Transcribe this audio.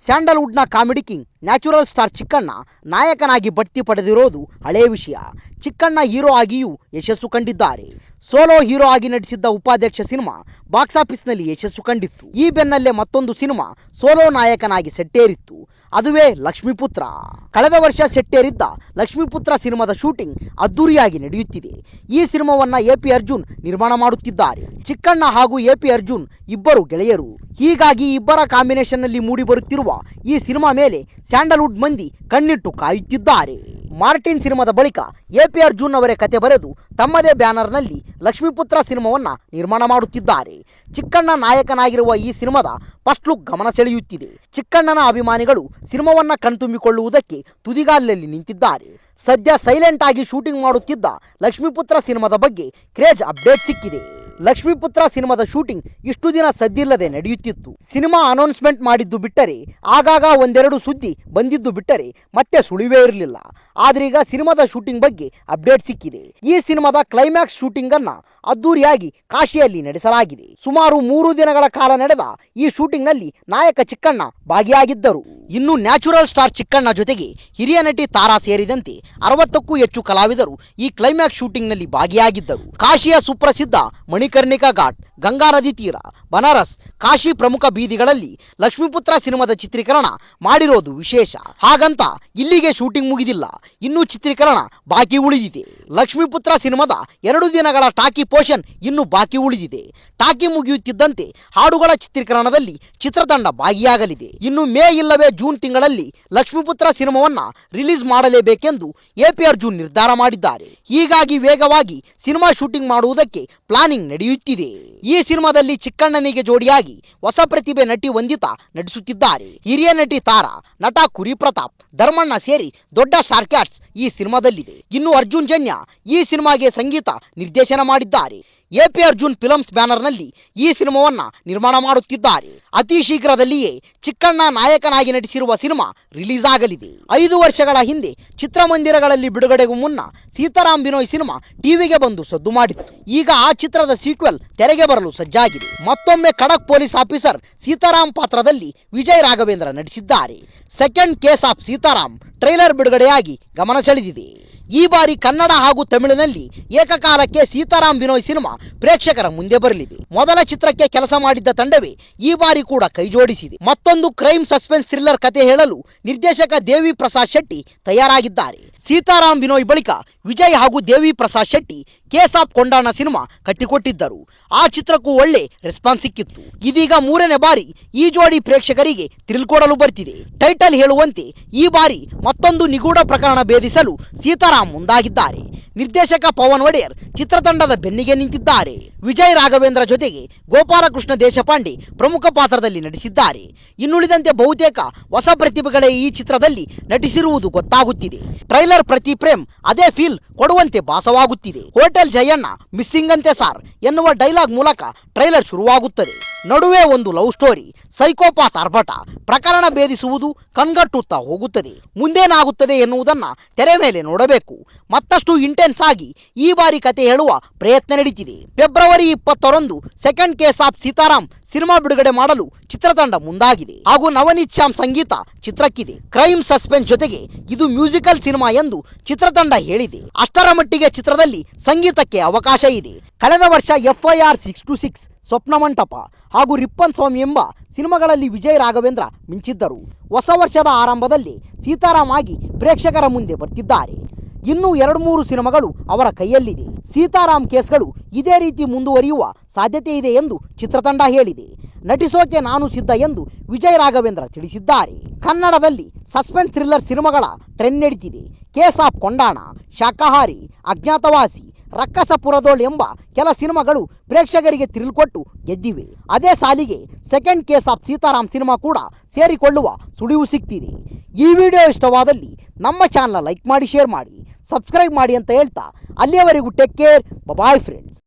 ಸ್ಯಾಂಡಲ್ವುಡ್ನ comedy king natural star Chikkanna ನಾಯಕನಾಗಿ ಬಡ್ತಿ ಪಡೆದಿರೋದು ಹಳೆಯ ವಿಷಯ. ಚಿಕ್ಕಣ್ಣ ಹೀರೋ ಆಗಿಯೂ ಯಶಸ್ಸು ಕಂಡಿದ್ದಾರೆ. ಸೋಲೋ ಹೀರೋ ಆಗಿ ನಟಿಸಿದ್ದ ಉಪಾಧ್ಯಕ್ಷ ಸಿನಿಮಾ ಬಾಕ್ಸ್ ಆಫೀಸ್ನಲ್ಲಿ ಯಶಸ್ಸು ಕಂಡಿತ್ತು. ಈ ಬೆನ್ನಲ್ಲೇ ಮತ್ತೊಂದು ಸಿನಿಮಾ ಸೋಲೋ ನಾಯಕನಾಗಿ ಸೆಟ್ಟೇರಿತ್ತು. ಅದುವೇ ಲಕ್ಷ್ಮೀಪುತ್ರ. ಕಳೆದ ವರ್ಷ ಸೆಟ್ಟೇರಿದ್ದ ಲಕ್ಷ್ಮೀಪುತ್ರ ಸಿನಿಮಾದ ಶೂಟಿಂಗ್ ಅದ್ದೂರಿಯಾಗಿ ನಡೆಯುತ್ತಿದೆ. ಈ ಸಿನಿಮಾವನ್ನ ಎಪಿ ಅರ್ಜುನ್ ನಿರ್ಮಾಣ ಮಾಡುತ್ತಿದ್ದಾರೆ. ಚಿಕ್ಕಣ್ಣ ಹಾಗೂ ಎಪಿ ಅರ್ಜುನ್ ಇಬ್ಬರು ಗೆಳೆಯರು. ಹೀಗಾಗಿ ಇಬ್ಬರ ಕಾಂಬಿನೇಷನ್ ನಲ್ಲಿ ಮೂಡಿ ಬರುತ್ತಿರುವ ಈ ಸಿನಿಮಾ ಮೇಲೆ ಸ್ಯಾಂಡಲ್ವುಡ್ ಮಂದಿ ಕಣ್ಣಿಟ್ಟು ಕಾಯುತ್ತಿದ್ದಾರೆ. ಮಾರ್ಟಿನ್ ಸಿನಿಮಾದ ಬಳಿಕ ಎಪಿ ಅರ್ಜುನ್ ಅವರೇ ಕತೆ ಬರೆದು ತಮ್ಮದೇ ಬ್ಯಾನರ್ನಲ್ಲಿ ಲಕ್ಷ್ಮೀಪುತ್ರ ಸಿನಿಮಾವನ್ನ ನಿರ್ಮಾಣ ಮಾಡುತ್ತಿದ್ದಾರೆ. ಚಿಕ್ಕಣ್ಣ ನಾಯಕನಾಗಿರುವ ಈ ಸಿನಿಮಾದ ಫಸ್ಟ್ ಲುಕ್ ಗಮನ ಸೆಳೆಯುತ್ತಿದೆ. ಚಿಕ್ಕಣ್ಣನ ಅಭಿಮಾನಿಗಳು ಸಿನಿಮಾವನ್ನ ಕಣ್ತುಂಬಿಕೊಳ್ಳುವುದಕ್ಕೆ ತುದಿಗಾಲಲ್ಲಿ ನಿಂತಿದ್ದಾರೆ. ಸದ್ಯ ಸೈಲೆಂಟ್ ಆಗಿ ಶೂಟಿಂಗ್ ಮಾಡುತ್ತಿದ್ದ ಲಕ್ಷ್ಮೀಪುತ್ರ ಸಿನಿಮಾದ ಬಗ್ಗೆ ಕ್ರೇಜ್ ಅಪ್ಡೇಟ್ ಸಿಕ್ಕಿದೆ. ಲಕ್ಷ್ಮೀಪುತ್ರ ಸಿನಿಮಾದ ಶೂಟಿಂಗ್ ಇಷ್ಟು ದಿನ ಸದ್ದಿಲ್ಲದೆ ನಡೆಯುತ್ತಿತ್ತು. ಸಿನಿಮಾ ಅನೌನ್ಸ್ಮೆಂಟ್ ಮಾಡಿದ್ದು ಬಿಟ್ಟರೆ, ಆಗಾಗ ಒಂದೆರಡು ಸುದ್ದಿ ಬಂದಿದ್ದು ಬಿಟ್ಟರೆ ಮತ್ತೆ ಸುಳಿವೇ ಇರಲಿಲ್ಲ. ಆದ್ರೀಗ ಸಿನಿಮಾದ ಶೂಟಿಂಗ್ ಬಗ್ಗೆ ಅಪ್ಡೇಟ್ ಸಿಕ್ಕಿದೆ. ಈ ಸಿನಿಮಾದ ಕ್ಲೈಮ್ಯಾಕ್ಸ್ ಶೂಟಿಂಗ್ ಅನ್ನ ಅದ್ದೂರಿಯಾಗಿ ಕಾಶಿಯಲ್ಲಿ ನಡೆಸಲಾಗಿದೆ. ಸುಮಾರು 3 ದಿನಗಳ ಕಾಲ ನಡೆದ ಈ ಶೂಟಿಂಗ್ ನಲ್ಲಿ ನಾಯಕ ಚಿಕ್ಕಣ್ಣ ಭಾಗಿಯಾಗಿದ್ದರು. ಇನ್ನು ನ್ಯಾಚುರಲ್ ಸ್ಟಾರ್ ಚಿಕ್ಕಣ್ಣ ಜೊತೆಗೆ ಹಿರಿಯ ನಟಿ ತಾರಾ ಸೇರಿದಂತೆ 60ಕ್ಕೂ ಹೆಚ್ಚು ಕಲಾವಿದರು ಈ ಕ್ಲೈಮ್ಯಾಕ್ಸ್ ಶೂಟಿಂಗ್ ನಲ್ಲಿ ಭಾಗಿಯಾಗಿದ್ದರು. ಕಾಶಿಯ ಸುಪ್ರಸಿದ್ಧ ಮಣಿಕರ್ಣಿಕಾ ಘಾಟ್, ಗಂಗಾ ನದಿ ತೀರ, ಬನಾರಸ್, ಕಾಶಿ ಪ್ರಮುಖ ಬೀದಿಗಳಲ್ಲಿ ಲಕ್ಷ್ಮೀಪುತ್ರ ಸಿನಿಮಾದ ಚಿತ್ರೀಕರಣ ಮಾಡಿರೋದು ವಿಶೇಷ. ಹಾಗಂತ ಇಲ್ಲಿಗೆ ಶೂಟಿಂಗ್ ಮುಗಿದಿಲ್ಲ, ಇನ್ನೂ ಚಿತ್ರೀಕರಣ ಬಾಕಿ ಉಳಿದಿದೆ. ಲಕ್ಷ್ಮೀಪುತ್ರ ಸಿನಿಮಾದ 2 ದಿನಗಳ ಟಾಕಿ ಪೋರ್ಷನ್ ಇನ್ನು ಬಾಕಿ ಉಳಿದಿದೆ. ಟಾಕಿ ಮುಗಿಯುತ್ತಿದ್ದಂತೆ ಹಾಡುಗಳ ಚಿತ್ರೀಕರಣದಲ್ಲಿ ಚಿತ್ರತಂಡ ಭಾಗಿಯಾಗಲಿದೆ. ಇನ್ನು ಮೇ ಇಲ್ಲವೇ ಜೂನ್ ತಿಂಗಳಲ್ಲಿ ಲಕ್ಷ್ಮೀಪುತ್ರ ಸಿನಿಮಾವನ್ನ ರಿಲೀಸ್ ಮಾಡಲೇಬೇಕೆಂದು ಎಪಿ ಅರ್ಜುನ್ ನಿರ್ಧಾರ ಮಾಡಿದ್ದಾರೆ. ಹೀಗಾಗಿ ವೇಗವಾಗಿ ಸಿನಿಮಾ ಶೂಟಿಂಗ್ ಮಾಡುವುದಕ್ಕೆ ಪ್ಲಾನಿಂಗ್ ನಡೆಯುತ್ತಿದೆ. ಈ ಸಿನಿಮಾದಲ್ಲಿ ಚಿಕ್ಕಣ್ಣನಿಗೆ ಜೋಡಿಯಾಗಿ ಹೊಸ ಪ್ರತಿಭೆ ನಟಿ ವಂದಿತಾ ನಟಿಸುತ್ತಿದ್ದಾರೆ. ಹಿರಿಯ ನಟಿ ತಾರಾ, ನಟ ಕುರಿ ಪ್ರತಾಪ್, ಧರ್ಮಣ್ಣ ಸೇರಿ ದೊಡ್ಡ ಸ್ಟಾರ್ ಕ್ಯಾಸ್ಟ್ ಈ ಸಿನಿಮಾದಲ್ಲಿದೆ. ಇನ್ನು ಅರ್ಜುನ್ ಜನ್ಯ ಈ ಸಿನಿಮಾಗೆ ಸಂಗೀತ ನಿರ್ದೇಶನ ಮಾಡಿದ್ದಾರೆ. ಎಪಿ ಅರ್ಜುನ್ ಫಿಲಮ್ಸ್ ಬ್ಯಾನರ್ನಲ್ಲಿ ಈ ಸಿನಿಮಾವನ್ನ ನಿರ್ಮಾಣ ಮಾಡುತ್ತಿದ್ದಾರೆ. ಅತಿ ಶೀಘ್ರದಲ್ಲಿಯೇ ಚಿಕ್ಕಣ್ಣ ನಾಯಕನಾಗಿ ನಟಿಸಿರುವ ಸಿನಿಮಾ ರಿಲೀಸ್ ಆಗಲಿದೆ. 5 ವರ್ಷಗಳ ಹಿಂದೆ ಚಿತ್ರಮಂದಿರಗಳಲ್ಲಿ ಬಿಡುಗಡೆಗೂ ಮುನ್ನ ಸೀತಾರಾಮ್ ಬಿನೋಯ್ ಸಿನಿಮಾ ಟಿವಿಗೆ ಬಂದು ಸದ್ದು ಮಾಡಿತ್ತು. ಈಗ ಆ ಚಿತ್ರದ ಸೀಕ್ವೆಲ್ ತೆರೆಗೆ ಬರಲು ಸಜ್ಜಾಗಿದೆ. ಮತ್ತೊಮ್ಮೆ ಖಡಕ್ ಪೊಲೀಸ್ ಆಫೀಸರ್ ಸೀತಾರಾಮ್ ಪಾತ್ರದಲ್ಲಿ ವಿಜಯ್ ರಾಘವೇಂದ್ರ ನಟಿಸಿದ್ದಾರೆ. Second case of Sitaram trailer ಬಿಡುಗಡೆಯಾಗಿ ಗಮನ ಸೆಳೆದಿದೆ. ಈ ಬಾರಿ ಕನ್ನಡ ಹಾಗೂ ತಮಿಳಿನಲ್ಲಿ ಏಕಕಾಲಕ್ಕೆ ಸೀತಾರಾಮ್ ಬಿನೋಯ್ ಸಿನಿಮಾ ಪ್ರೇಕ್ಷಕರ ಮುಂದೆ ಬರಲಿದೆ. ಮೊದಲ ಚಿತ್ರಕ್ಕೆ ಕೆಲಸ ಮಾಡಿದ್ದ ತಂಡವೇ ಈ ಬಾರಿ ಕೂಡ ಕೈಜೋಡಿಸಿದೆ. ಮತ್ತೊಂದು ಕ್ರೈಮ್ ಸಸ್ಪೆನ್ಸ್ ಥ್ರಿಲ್ಲರ್ ಕತೆ ಹೇಳಲು ನಿರ್ದೇಶಕ ದೇವಿ ಪ್ರಸಾದ್ ಶೆಟ್ಟಿ ತಯಾರಾಗಿದ್ದಾರೆ. ಸೀತಾರಾಮ್ ಬಿನೋಯ್ ಬಳಿಕ ವಿಜಯ್ ಹಾಗೂ Devi Prasad Shetty case of Kondana cinema ಕಟ್ಟಿಕೊಟ್ಟಿದ್ದರು. ಆ ಚಿತ್ರಕ್ಕೂ ಒಳ್ಳೆ ರೆಸ್ಪಾನ್ಸ್ ಸಿಕ್ಕಿತ್ತು. ಇದೀಗ 3ನೇ ಬಾರಿ ಈ ಜೋಡಿ ಪ್ರೇಕ್ಷಕರಿಗೆ ಥ್ರಿಲ್ ಕೊಡಲು ಬರ್ತಿದೆ. ಟೈಟಲ್ ಹೇಳುವಂತೆ ಈ ಬಾರಿ ಮತ್ತೊಂದು ನಿಗೂಢ ಪ್ರಕರಣ ಭೇದಿಸಲು ಸೀತಾರಾಮ್ ಮುಂದಾಗಿದ್ದಾರೆ. ನಿರ್ದೇಶಕ ಪವನ್ ಒಡೆಯರ್ ಚಿತ್ರತಂಡದ ಬೆನ್ನಿಗೆ ನಿಂತಿದ್ದಾರೆ. ವಿಜಯ್ ರಾಘವೇಂದ್ರ ಜೊತೆಗೆ ಗೋಪಾಲಕೃಷ್ಣ ದೇಶಪಾಂಡೆ ಪ್ರಮುಖ ಪಾತ್ರದಲ್ಲಿ ನಟಿಸಿದ್ದಾರೆ. ಇನ್ನುಳಿದಂತೆ ಬಹುತೇಕ ಹೊಸ ಪ್ರತಿಭೆಗಳೇ ಈ ಚಿತ್ರದಲ್ಲಿ ನಟಿಸಿರುವುದು ಗೊತ್ತಾಗುತ್ತಿದೆ. ಟ್ರೈಲರ್ ಪ್ರತಿ ಫ್ರೇಮ್ ಅದೇ ಫೀಲ್ ಕೊಡುವಂತೆ ಭಾಸವಾಗುತ್ತಿದೆ. ಹೋಟೆಲ್ ಜಯಣ್ಣ ಮಿಸ್ಸಿಂಗ್ ಅಂತೆ ಸಾರ್ ಎನ್ನುವ ಡೈಲಾಗ್ ಮೂಲಕ ಟ್ರೈಲರ್ ಶುರುವಾಗುತ್ತದೆ. ನಡುವೆ ಒಂದು ಲವ್ ಸ್ಟೋರಿ, ಸೈಕೋಪಾತ್ ಆರ್ಭಟ, ಪ್ರಕರಣ ಭೇದಿಸುವುದು ಕಣ್ಗಟ್ಟುತ್ತಾ ಹೋಗುತ್ತದೆ. ಮುಂದೇನಾಗುತ್ತದೆ ಎನ್ನುವುದನ್ನ ತೆರೆ ಮೇಲೆ ನೋಡಬೇಕು. ಮತ್ತಷ್ಟು ಇಂಟೆನ್ಸ್ ಆಗಿ ಈ ಬಾರಿ ಕತೆ ಹೇಳುವ ಪ್ರಯತ್ನ ನಡೀತಿದೆ. ಫೆಬ್ರವರಿ 20ರಂದು second case of Sitaram cinema ಬಿಡುಗಡೆ ಮಾಡಲು ಚಿತ್ರತಂಡ ಮುಂದಾಗಿದೆ. ಹಾಗೂ ನವನೀತ್ ಶ್ಯಾಮ್ ಸಂಗೀತ ಚಿತ್ರಕ್ಕಿದೆ. ಕ್ರೈಮ್ ಸಸ್ಪೆನ್ಸ್ ಜೊತೆಗೆ ಇದು ಮ್ಯೂಸಿಕಲ್ ಸಿನಿಮಾ ಎಂದು ಚಿತ್ರತಂಡ ಹೇಳಿದೆ. ಅಷ್ಟರ ಮಟ್ಟಿಗೆ ಚಿತ್ರದಲ್ಲಿ ಸಂಗೀತಕ್ಕೆ ಅವಕಾಶ ಇದೆ. ಕಳೆದ ವರ್ಷ FIR 626, ಸ್ವಪ್ನ ಮಂಟಪ ಹಾಗೂ ರಿಪ್ಪನ್ ಸ್ವಾಮಿ ಎಂಬ ಸಿನಿಮಾಗಳಲ್ಲಿ ವಿಜಯ್ ರಾಘವೇಂದ್ರ ಮಿಂಚಿದ್ದರು. ಹೊಸ ವರ್ಷದ ಆರಂಭದಲ್ಲಿ ಸೀತಾರಾಮ್ ಆಗಿ ಪ್ರೇಕ್ಷಕರ ಮುಂದೆ ಬರ್ತಿದ್ದಾರೆ. ಇನ್ನೂ 2-3 ಸಿನಿಮಾಗಳು ಅವರ ಕೈಯಲ್ಲಿದೆ. ಸೀತಾರಾಮ್ ಕೇಸ್ಗಳು ಇದೇ ರೀತಿ ಮುಂದುವರಿಯುವ ಸಾಧ್ಯತೆ ಇದೆ ಎಂದು ಚಿತ್ರತಂಡ ಹೇಳಿದೆ. ನಟಿಸೋಕೆ ನಾನು ಸಿದ್ಧ ಎಂದು ವಿಜಯ್ ರಾಘವೇಂದ್ರ ತಿಳಿಸಿದ್ದಾರೆ. ಕನ್ನಡದಲ್ಲಿ ಸಸ್ಪೆನ್ಸ್ ಥ್ರಿಲ್ಲರ್ ಸಿನಿಮಾಗಳ ಟ್ರೆಂಡ್ ನಡೀತಿದೆ. ಕೇಸ್ ಆಫ್ ಕೊಂಡಾಣ, ಶಾಕಾಹಾರಿ, ಅಜ್ಞಾತವಾಸಿ, ರಕ್ಕಸಪುರದೋಳ್ ಎಂಬ ಕೆಲ ಸಿನಿಮಾಗಳು ಪ್ರೇಕ್ಷಕರಿಗೆ ಥ್ರಿಲ್ ಕೊಟ್ಟು ಗೆದ್ದಿವೆ. ಅದೇ ಸಾಲಿಗೆ second case of Sitaram cinema ಕೂಡ ಸೇರಿಕೊಳ್ಳುವ ಸುಳಿವು ಸಿಗ್ತಿದೆ. ಈ ವಿಡಿಯೋ ಇಷ್ಟವಾದಲ್ಲಿ ನಮ್ಮ ಚಾನಲ್ ಲೈಕ್ ಮಾಡಿ, ಶೇರ್ ಮಾಡಿ, ಸಬ್ಸ್ಕ್ರೈಬ್ ಮಾಡಿ ಅಂತ ಹೇಳ್ತಾ ಅಲ್ಲಿಯವರೆಗೂ ಟೇಕ್ ಕೇರ್, ಬಾಯ್ ಫ್ರೆಂಡ್ಸ್.